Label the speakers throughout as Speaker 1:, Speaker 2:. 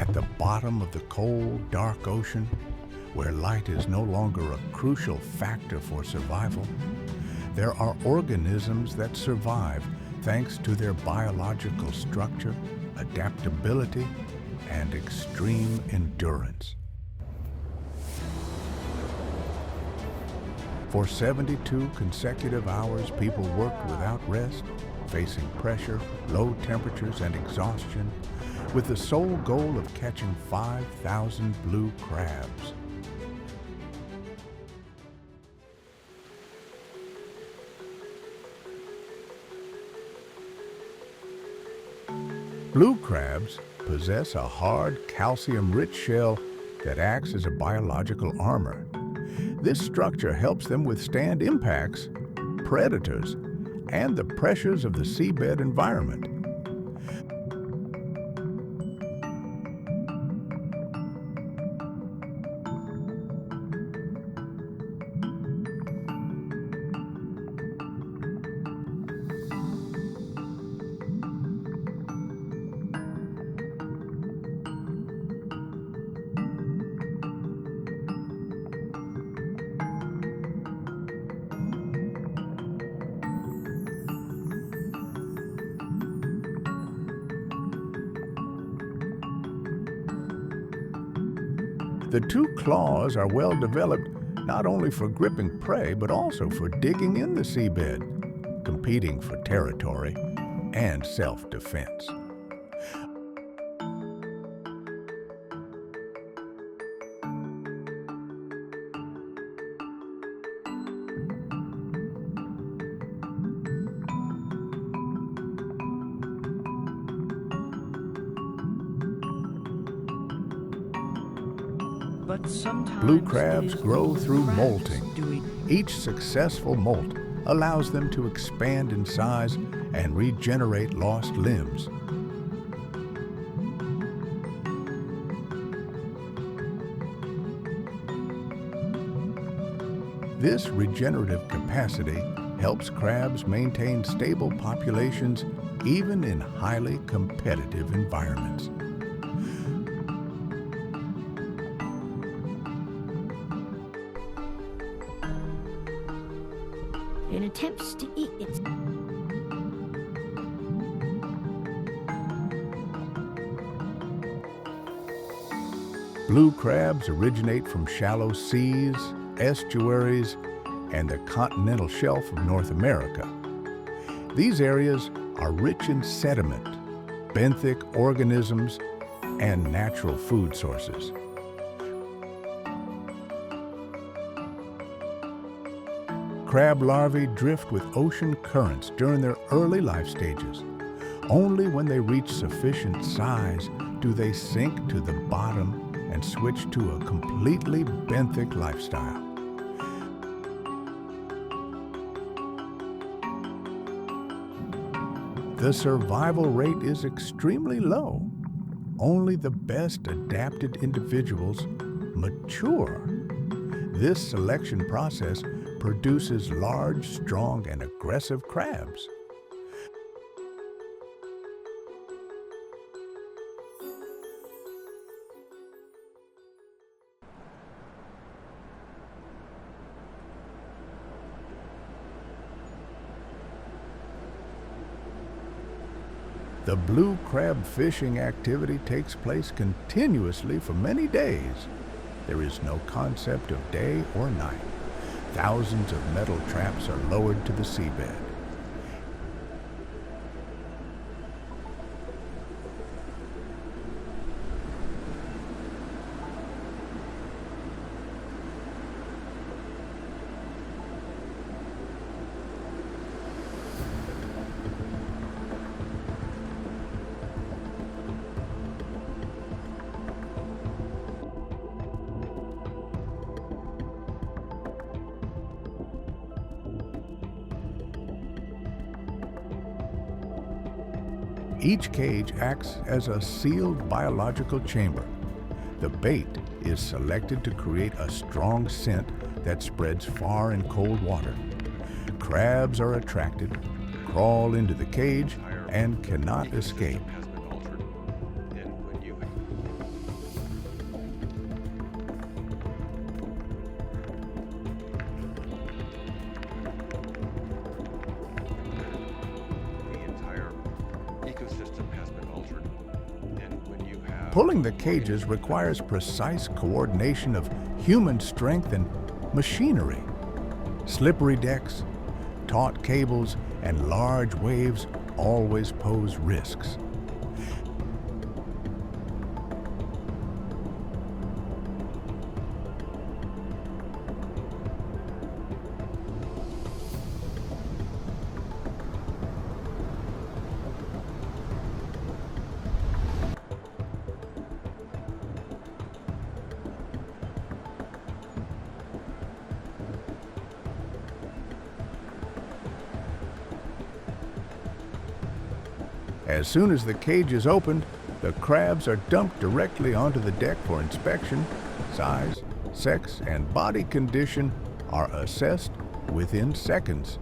Speaker 1: At the bottom of the cold, dark ocean, where light is no longer a crucial factor for survival, there are organisms that survive thanks to their biological structure, adaptability, and extreme endurance. For 72 consecutive hours, people worked without rest, facing pressure, low temperatures, and exhaustion, with the sole goal of catching 5,000 blue crabs. Blue crabs possess a hard, calcium-rich shell that acts as a biological armor. This structure helps them withstand impacts, predators, and the pressures of the seabed environment. The two claws are well developed not only for gripping prey, but also for digging in the seabed, competing for territory and self-defense. Blue crabs grow through molting. Each successful molt allows them to expand in size and regenerate lost limbs. This regenerative capacity helps crabs maintain stable populations even in highly competitive environments.
Speaker 2: It attempts to eat its...
Speaker 1: Blue crabs originate from shallow seas, estuaries, and the continental shelf of North America. These areas are rich in sediment, benthic organisms, and natural food sources. Crab larvae drift with ocean currents during their early life stages. Only when they reach sufficient size do they sink to the bottom and switch to a completely benthic lifestyle. The survival rate is extremely low. Only the best adapted individuals mature. This selection process produces large, strong, and aggressive crabs. The blue crab fishing activity takes place continuously for many days. There is no concept of day or night. Thousands of metal traps are lowered to the seabed. Each cage acts as a sealed biological chamber. The bait is selected to create a strong scent that spreads far in cold water. Crabs are attracted, crawl into the cage, and cannot escape.
Speaker 3: ecosystem has been altered. And when you have
Speaker 1: Pulling the cages requires precise coordination of human strength and machinery. Slippery decks, taut cables, and large waves always pose risks. As soon as the cage is opened, the crabs are dumped directly onto the deck for inspection. Size, sex, and body condition are assessed within seconds.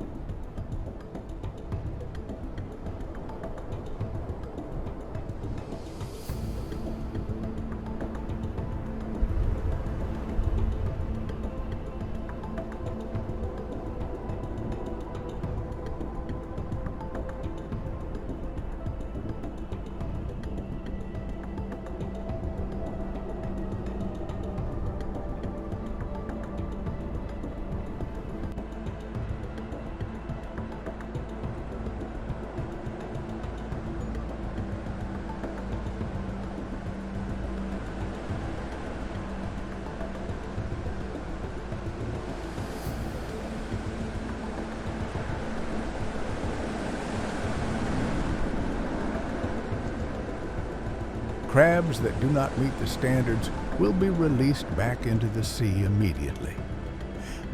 Speaker 1: Crabs that do not meet the standards will be released back into the sea immediately.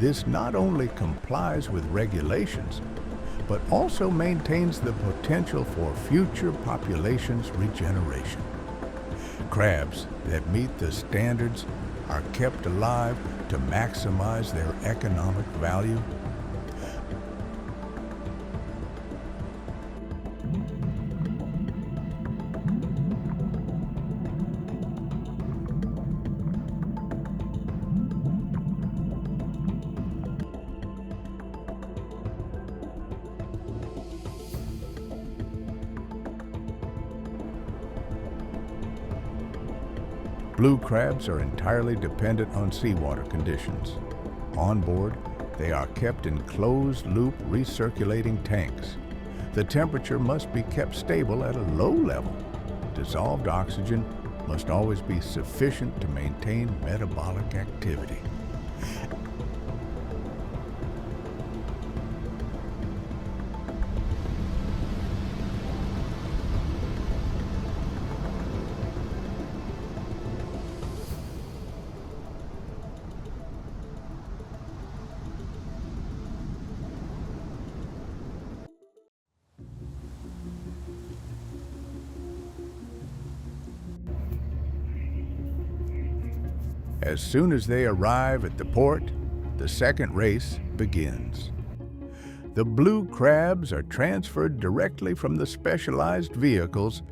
Speaker 1: This not only complies with regulations, but also maintains the potential for future populations regeneration. Crabs that meet the standards are kept alive to maximize their economic value. Blue crabs are entirely dependent on seawater conditions. On board, they are kept in closed-loop recirculating tanks. The temperature must be kept stable at a low level. Dissolved oxygen must always be sufficient to maintain metabolic activity. As soon as they arrive at the port, the second race begins. The blue crabs are transferred directly from the specialized vehicles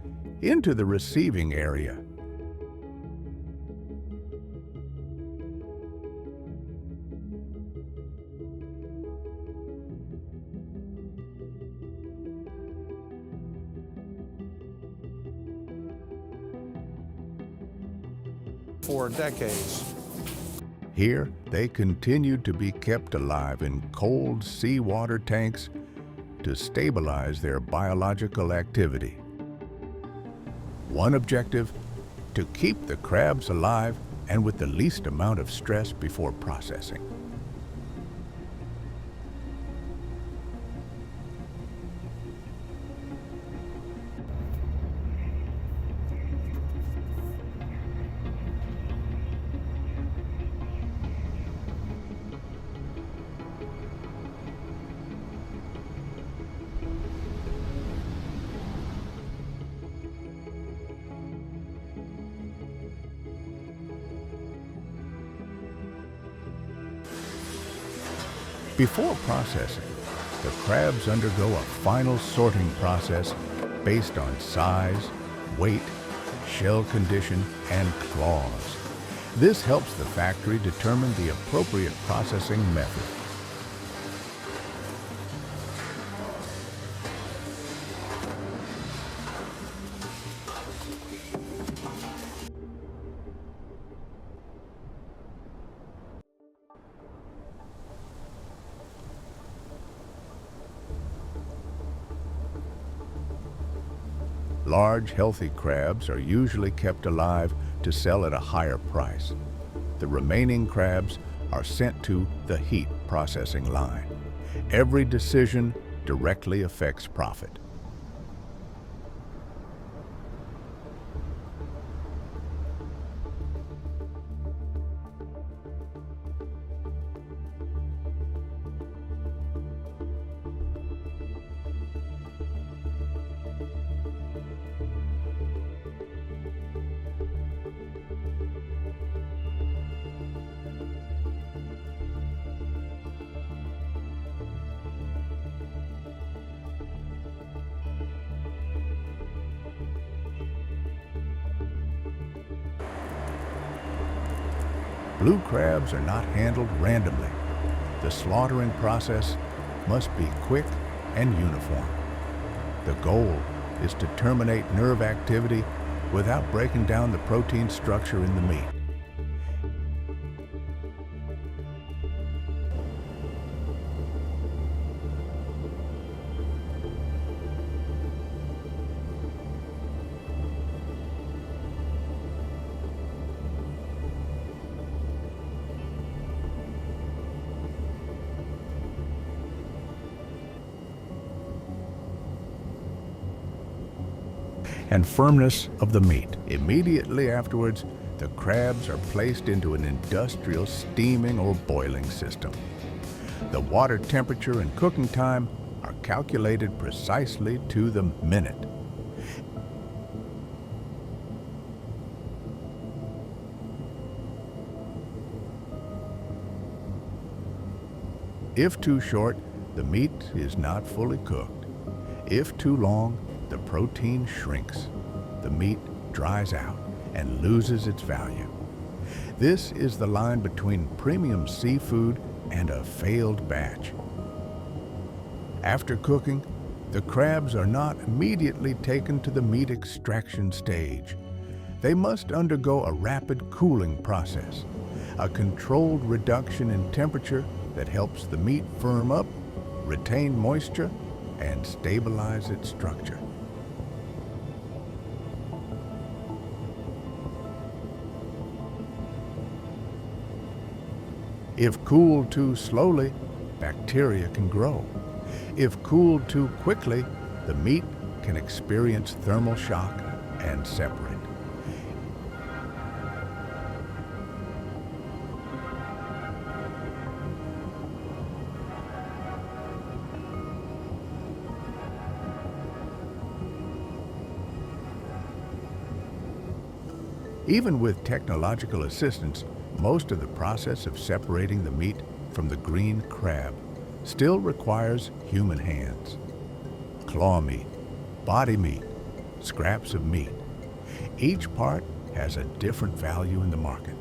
Speaker 1: into the receiving area.
Speaker 4: For decades.
Speaker 1: Here, they continue to be kept alive in cold seawater tanks to stabilize their biological activity. One objective: to keep the crabs alive and with the least amount of stress before processing. Before processing, the crabs undergo a final sorting process based on size, weight, shell condition, and claws. This helps the factory determine the appropriate processing method. Large, healthy crabs are usually kept alive to sell at a higher price. The remaining crabs are sent to the heat processing line. Every decision directly affects profit. Blue crabs are not handled randomly. The slaughtering process must be quick and uniform. The goal is to terminate nerve activity without breaking down the protein structure in the meat. And firmness of the meat. Immediately afterwards, the crabs are placed into an industrial steaming or boiling system. The water temperature and cooking time are calculated precisely to the minute. If too short, the meat is not fully cooked. If too long, the protein shrinks, the meat dries out and loses its value. This is the line between premium seafood and a failed batch. After cooking, the crabs are not immediately taken to the meat extraction stage. They must undergo a rapid cooling process, a controlled reduction in temperature that helps the meat firm up, retain moisture, and stabilize its structure. If cooled too slowly, bacteria can grow. If cooled too quickly, the meat can experience thermal shock and separate. Even with technological assistance, most of the process of separating the meat from the green crab still requires human hands. Claw meat, body meat, scraps of meat. Each part has a different value in the market.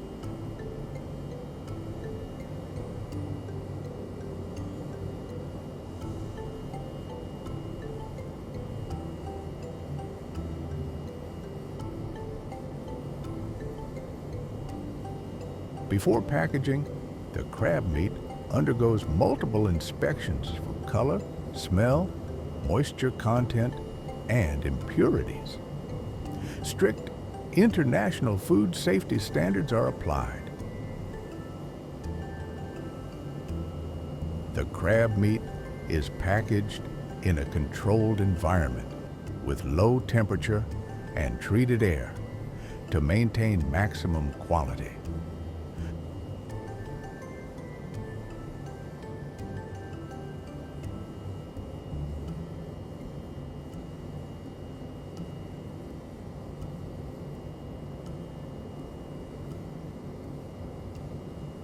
Speaker 1: Before packaging, the crab meat undergoes multiple inspections for color, smell, moisture content, and impurities. Strict international food safety standards are applied. The crab meat is packaged in a controlled environment with low temperature and treated air to maintain maximum quality.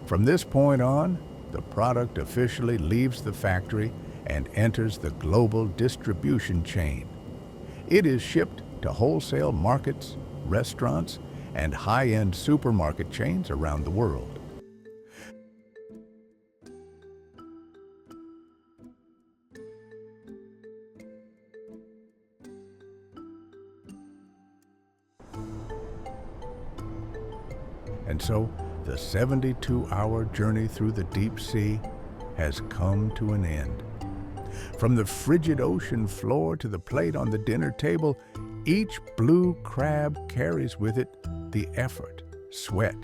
Speaker 1: From this point on, the product officially leaves the factory and enters the global distribution chain. It is shipped to wholesale markets, restaurants, and high-end supermarket chains around the world. And so, the 72-hour journey through the deep sea has come to an end. From the frigid ocean floor to the plate on the dinner table, Each blue crab carries with it the effort, sweat,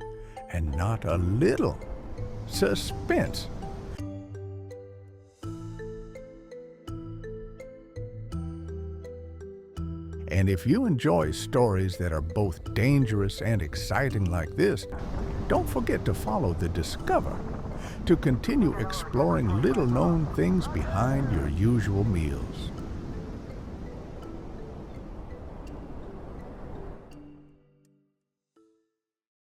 Speaker 1: and not a little suspense. And if you enjoy stories that are both dangerous and exciting like this, don't forget to follow the Discover to continue exploring little-known things behind your usual meals.